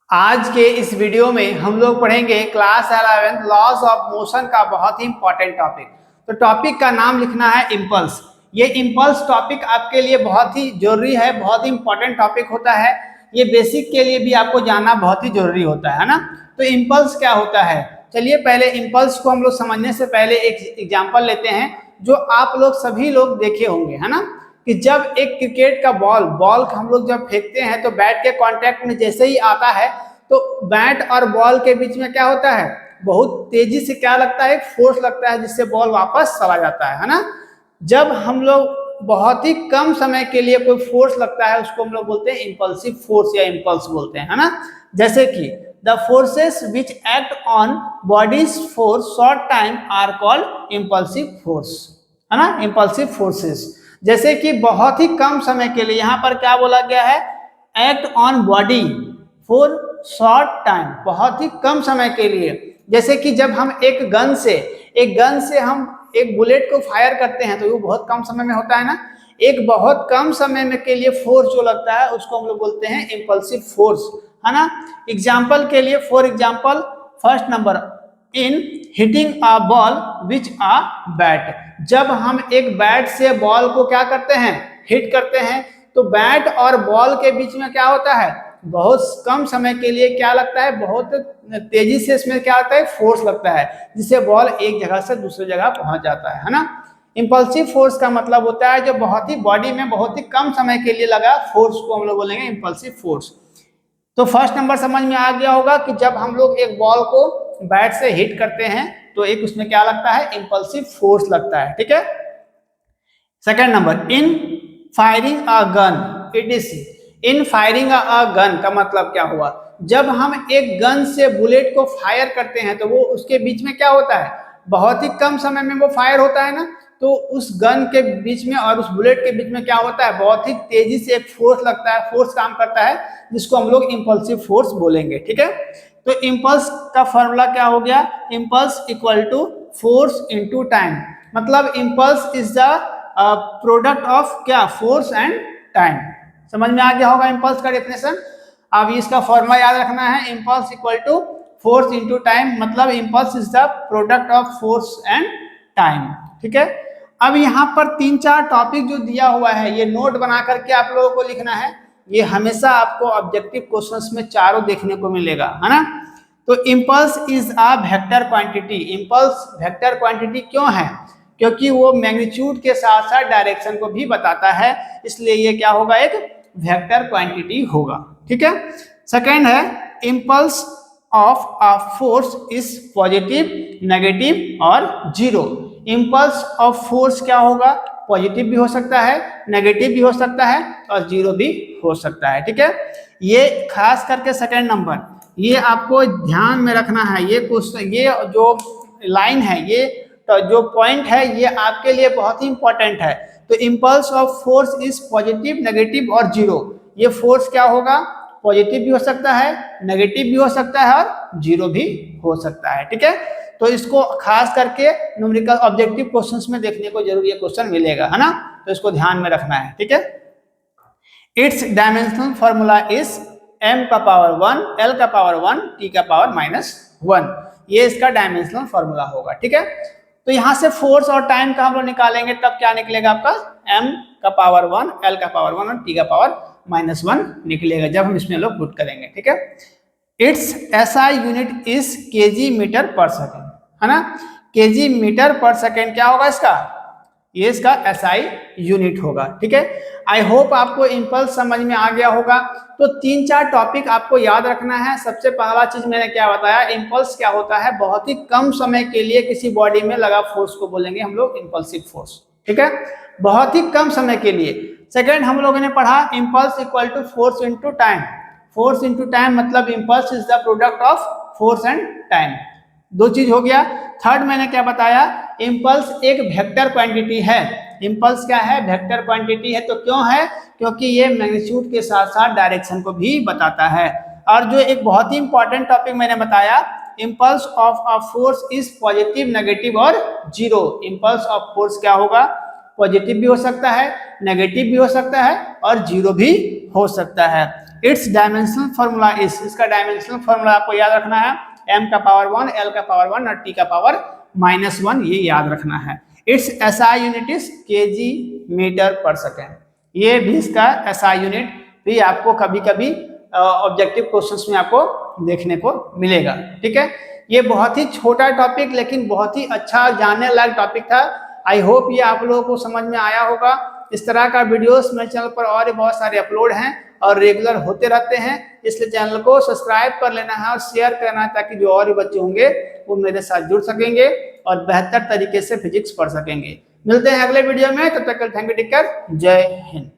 आज के इस वीडियो में हम लोग पढ़ेंगे क्लास 11 लॉज ऑफ मोशन का बहुत ही इंपॉर्टेंट टॉपिक। तो टॉपिक का नाम लिखना है इम्पल्स। ये इम्पल्स टॉपिक आपके लिए बहुत ही जरूरी है, बहुत ही इंपॉर्टेंट टॉपिक होता है। ये बेसिक के लिए भी आपको जानना बहुत ही जरूरी होता है ना। तो इम्पल्स क्या होता है, चलिए पहले इम्पल्स को हम लोग समझने से पहले एक एग्जाम्पल लेते हैं जो आप लोग सभी लोग देखे होंगे, है ना, कि जब एक क्रिकेट का बॉल हम लोग जब फेंकते हैं तो बैट के कांटेक्ट में जैसे ही आता है तो बैट और बॉल के बीच में क्या होता है, बहुत तेजी से क्या लगता है, फोर्स लगता है, जिससे बॉल वापस चला जाता है ना। जब हम लोग बहुत ही कम समय के लिए कोई फोर्स लगता है उसको हम लोग बोलते हैं इम्पल्सिव फोर्स या इम्पल्स बोलते हैं, है ना। जैसे कि the forces which act on bodies for short time are called impulsive force, है ना, इम्पल्सिव फोर्सेस। जैसे कि बहुत ही कम समय के लिए, यहाँ पर क्या बोला गया है, act on body for short time, बहुत ही कम समय के लिए। जैसे कि जब हम एक गन से हम एक बुलेट को फायर करते हैं तो वो बहुत कम समय में होता है ना। एक बहुत कम समय में के लिए फोर्स जो लगता है उसको हम लोग बोलते हैं इम्पल्सिव फोर्स, है ना। एग्जाम्पल के लिए, for example, first number, in hitting a ball which a bat, जब हम एक बैट से बॉल को क्या करते हैं, हिट करते हैं, तो बैट और बॉल के बीच में क्या होता है, बहुत कम समय के लिए क्या लगता है, बहुत तेजी से इसमें क्या लगता है, फोर्स लगता है, जिससे बॉल एक जगह से दूसरी जगह पहुंच जाता है ना। इंपल्सिव फोर्स का मतलब होता है जो बहुत ही बॉडी में बहुत ही कम समय के लिए लगा फोर्स को हम लोग बोलेंगे इंपल्सिव फोर्स। तो फर्स्ट नंबर समझ में आ गया होगा कि जब हम लोग एक बॉल को बैट से हिट करते हैं तो एक उसमें क्या लगता है, इंपल्सिव फोर्स लगता है, ठीक है। Second number, in firing a gun, it is, in firing a gun का मतलब क्या हुआ, जब हम एक गन से बुलेट को फायर करते हैं तो वो उसके बीच में क्या होता है, बहुत ही कम समय में वो फायर होता है ना। तो उस गन के बीच में और उस बुलेट के बीच में क्या होता है, बहुत ही तेजी से एक फोर्स लगता है, फोर्स काम करता है, जिसको हम लोग इंपल्सिव फोर्स बोलेंगे, ठीक है। तो इंपल्स का फॉर्मूला क्या हो गया, impulse equal to force into time, मतलब impulse is the product of क्या, फोर्स एंड टाइम। समझ में आ गया होगा इंपल्स का डेफिनेशन। अब इसका फॉर्मूला याद रखना है, impulse equal to force into time, मतलब impulse is the product of force and time, ठीक है। अब यहाँ पर 3-4 टॉपिक जो दिया हुआ है ये नोट बना करके आप लोगों को लिखना है। ये हमेशा आपको ऑब्जेक्टिव क्वेश्चंस में चारों देखने को मिलेगा, है ना। तो impulse is a vector quantity, impulse vector quantity क्यों है, क्योंकि वो मैग्नीट्यूड के साथ साथ डायरेक्शन को भी बताता है, इसलिए ये क्या होगा, एक वेक्टर क्वांटिटी होगा, ठीक है। सेकेंड है, impulse of a force is positive, negative और जीरो। इंपल्स ऑफ फोर्स क्या होगा, पॉजिटिव भी हो सकता है, नेगेटिव भी हो सकता है और जीरो भी हो सकता है, ठीक है। ये खास करके सेकेंड नंबर, ये आपको ध्यान में रखना है। ये क्वेश्चन, ये जो लाइन है, ये तो जो पॉइंट है ये आपके लिए बहुत ही इंपॉर्टेंट है। तो impulse of force is positive, negative और जीरो। ये फोर्स क्या होगा, पॉजिटिव भी हो सकता है, नेगेटिव भी हो सकता है और जीरो भी हो सकता है, ठीक है। तो इसको खास करके न्यूमेरिकल ऑब्जेक्टिव क्वेश्चंस में देखने को जरूर ये क्वेश्चन मिलेगा, है ना, तो इसको ध्यान में रखना है, ठीक है। It's dimensional formula is m का पावर 1, l का पावर 1, t का पावर -1, ये इसका डायमेंशनल फॉर्मूला होगा, ठीक है। तो यहां से फोर्स और टाइम का हम लोग निकालेंगे, तब क्या निकलेगा आपका, m का पावर 1, l का पावर 1 और t का पावर -1 निकलेगा जब हम इसमें लोग पुट करेंगे, ठीक है। It's SI unit is kg metre per second, है ना। kg मीटर पर सेकेंड क्या होगा इसका, ये इसका SI यूनिट होगा, ठीक है। आई होप आपको इंपल्स समझ में आ गया होगा। तो 3-4 टॉपिक आपको याद रखना है। सबसे पहला चीज मैंने क्या बताया, इंपल्स क्या होता है, बहुत ही कम समय के लिए किसी बॉडी में लगा फोर्स को बोलेंगे हम लोग इंपल्सिव फोर्स, ठीक है, बहुत ही कम समय के लिए। सेकेंड हम लोगों ने पढ़ा impulse equal to force into time, force into time मतलब impulse is the product of force and time, दो चीज हो गया। थर्ड मैंने क्या बताया, इंपल्स एक वेक्टर क्वांटिटी है। इंपल्स क्या है, वेक्टर क्वांटिटी है। तो क्यों है, क्योंकि ये मैग्नीट्यूड के साथ साथ डायरेक्शन को भी बताता है। और जो एक बहुत ही इंपॉर्टेंट टॉपिक मैंने बताया, impulse of a force is positive, negative और जीरो। इंपल्स ऑफ फोर्स क्या होगा, पॉजिटिव भी हो सकता है, नेगेटिव भी हो सकता है और जीरो भी हो सकता है। इट्स डायमेंशनल फॉर्मूला इज, इसका डायमेंशनल फॉर्मूला आपको याद रखना है, m का पावर 1, l का पावर 1 और t का पावर -1, ये याद रखना है। It's SI unit is kg metre per second. ये भी इसका SI यूनिट भी आपको कभी कभी ऑब्जेक्टिव क्वेश्चंस में आपको देखने को मिलेगा। ठीक है, ये बहुत ही छोटा टॉपिक लेकिन बहुत ही अच्छा जानने लायक टॉपिक था। आई होप ये आप लोगों को समझ में आया होगा। इस तरह का वीडियोस मेरे चैनल पर और बहुत सारे अपलोड हैं और रेगुलर होते रहते हैं, इसलिए चैनल को सब्सक्राइब कर लेना है और शेयर करना है ताकि जो और भी बच्चे होंगे वो मेरे साथ जुड़ सकेंगे और बेहतर तरीके से फिजिक्स पढ़ सकेंगे। मिलते हैं अगले वीडियो में, तब तक थैंक यू, टेक केयर, जय हिंद।